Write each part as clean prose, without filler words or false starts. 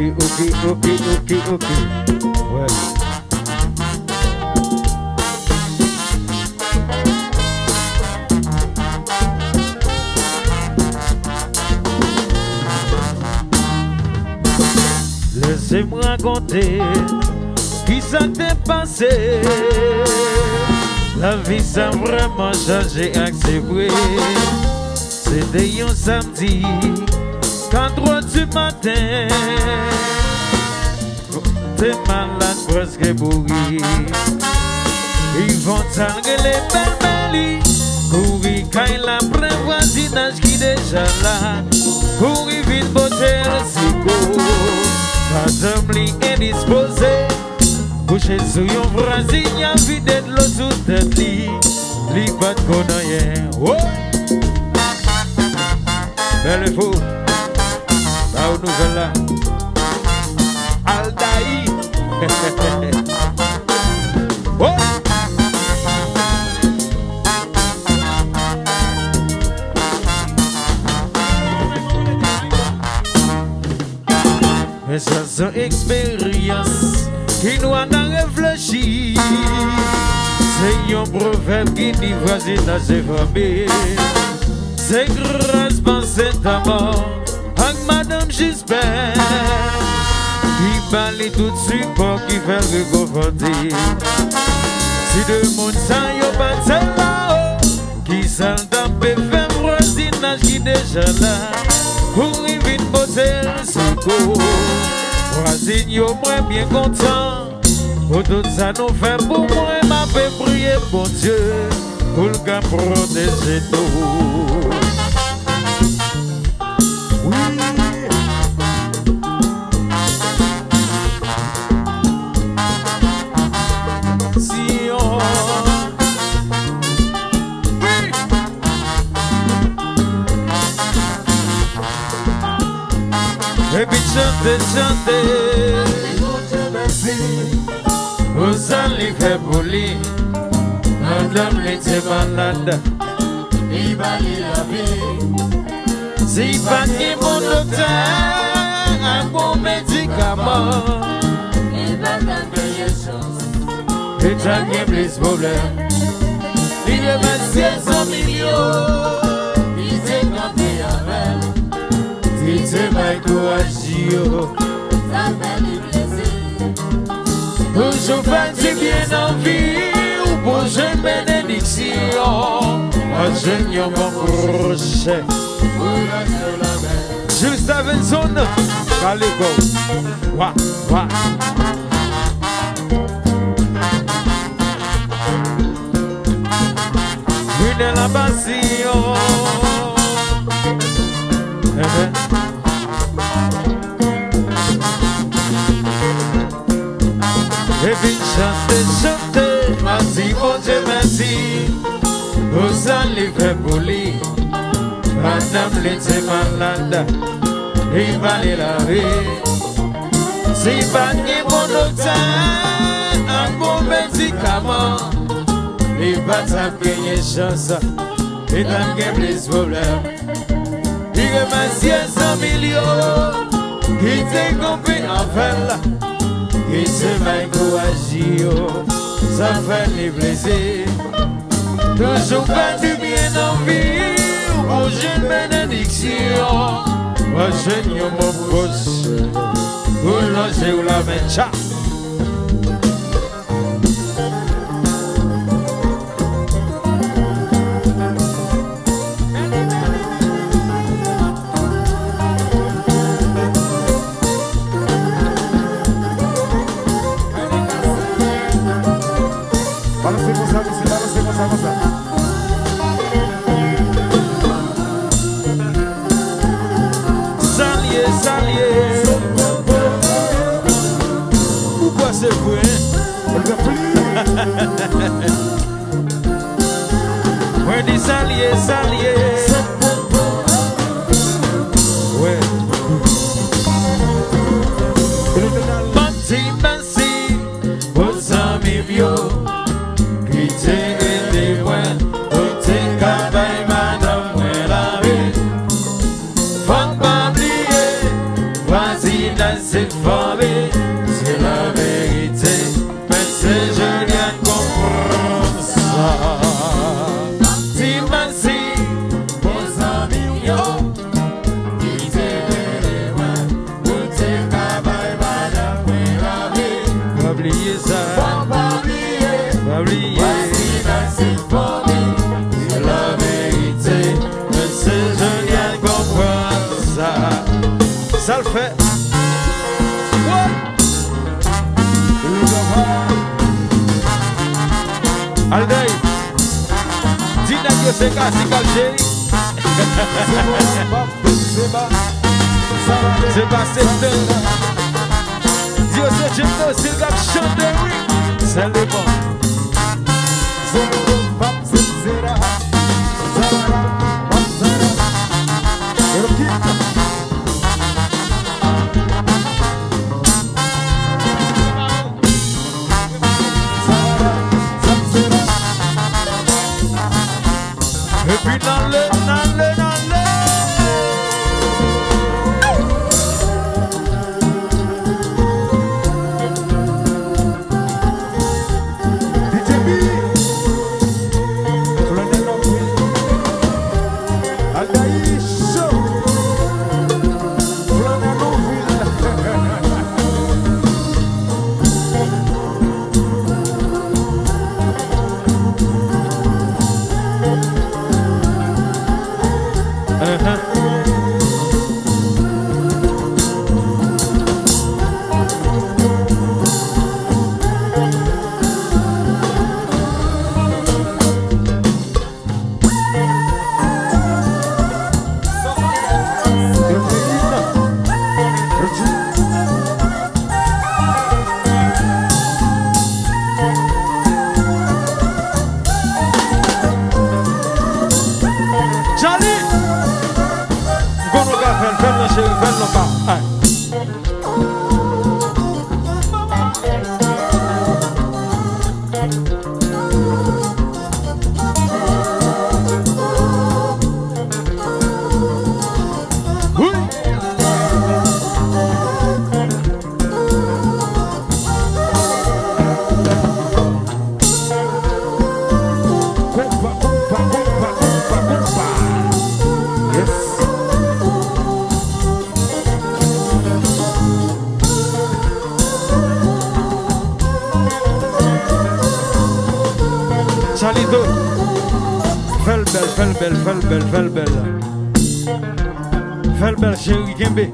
ok. Ouais. Laissez-moi raconter qui ça t'est passé. La vie ça vraiment changé, accepté. C'était un samedi, 4 heures du matin. T'es malade presque bourri. Ils vont tanguer les belles courir quand il a pris voisinage qui déjà là. Courir vite beauté le madame li indisposée. Couché sur yon voisine, y'a vide de l'eau sous tête li. Li pas de connaître. Oh! Belle fou, là où nous sommes là, Aldaï. Oh! Mais ça c'est expérience qui nous a réfléchi. C'est un proverbe qui dit voisinage c'est famille. C'est grâce à cet amour avec Madame Gisbert qui parlait tout de suite pour qui fait réconforter. Si deux mondes sans yo pas là-haut qui s'entendent faire voisinage qui déjà là. Pour y vite bosser le secours. Voisine yo moi bien content. Pour tout ça nous fait pour moi m'a fait prier bon Dieu pour le gars protéger tout. Oui. Si on et puis chanter. Vous allez faire pour lui. Madame était malade. Il va la vie. Si pas que mon docteur un bon médicament. Il va gagner chance. Et t'as gagné plus de problèmes. Il est passé 100 millions. Il s'est campé avec. Il s'est mal courageux. Ça fait du plaisir. Toujours fait du bien en vie. Ou pour une bénédiction. Un jeune mon proche. Juste avec une zone. Allez go. Wa, wa. Oui de la passion. Et puis chanter, merci bon Dieu merci. Vous allez faire pour lui. Madame l'était malade. Il va aller la vie. Si pas de bon docteur, un bon médicament. Il va t'appeler chance. Il t'a gagné plus de problèmes. Il remercie 100 millions. Qui t'est compris en fait. Qui se met courageux. Ça fait les plaisirs. Toujours faire du bien en vie. Pour une bénédiction. Moi je n'y ai mon proche. Pour loger ou la main. Ciao. fait. What? Aldei. Dis-nous que c'est cassé calcé. C'est pas c'est Dieu c'est Dieu c'est le gars chante oui. C'est le bon. Et puis dans le Charlito, fais le belle, chérie Kembe.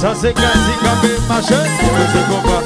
Ça c'est quasi comme une machine, c'est combat.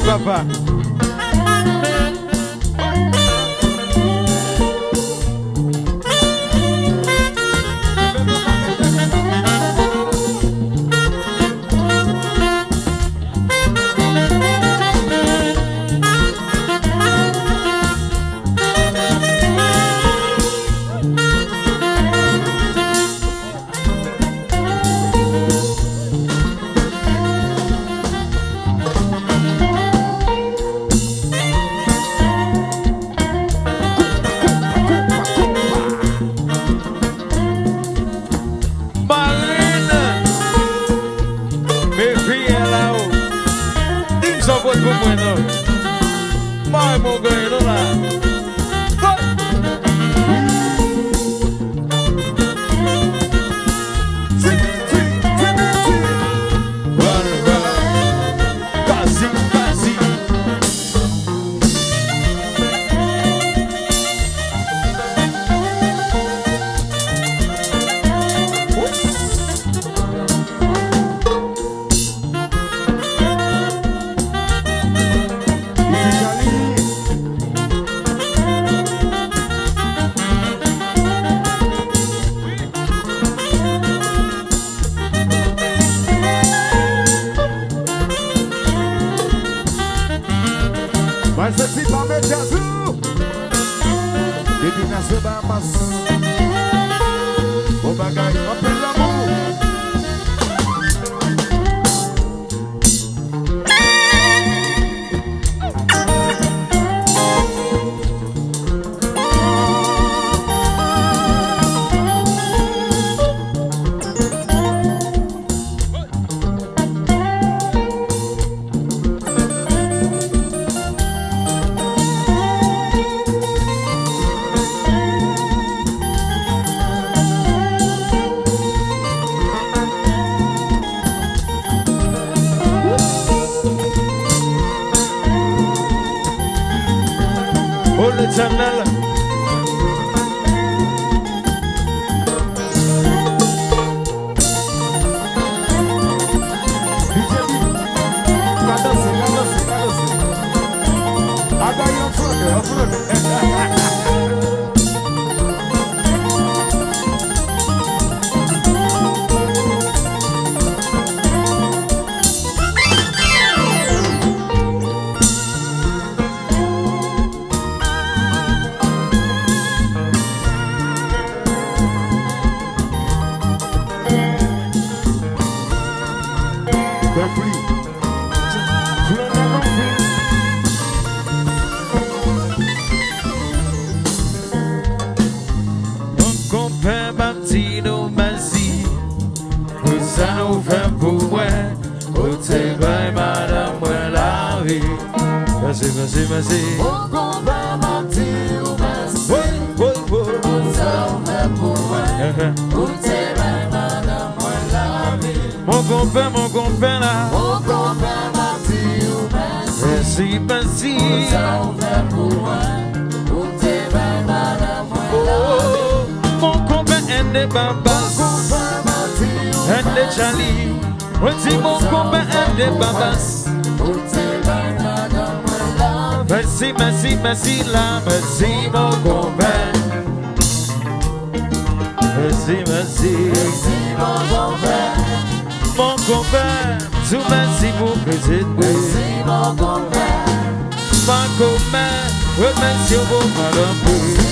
Papa. pour moi, non. Moi, mon gars, non, là. Mas esse palmete azul Baby nasceu Bahamas O bagay não perde amor L'éternel. Merci, merci. Mon combat m'a dit ou merci Mon compère là. Mon compère m'a dit ou merci Merci, merci. Mon compère est des babas Et des Charlie Merci mon compère est des babas Merci, merci, merci là, merci mon compère. Merci, merci, mon compère. Mon compère, tout merci pour présenter. Merci mon compère. Ma compère, remercie pour madame.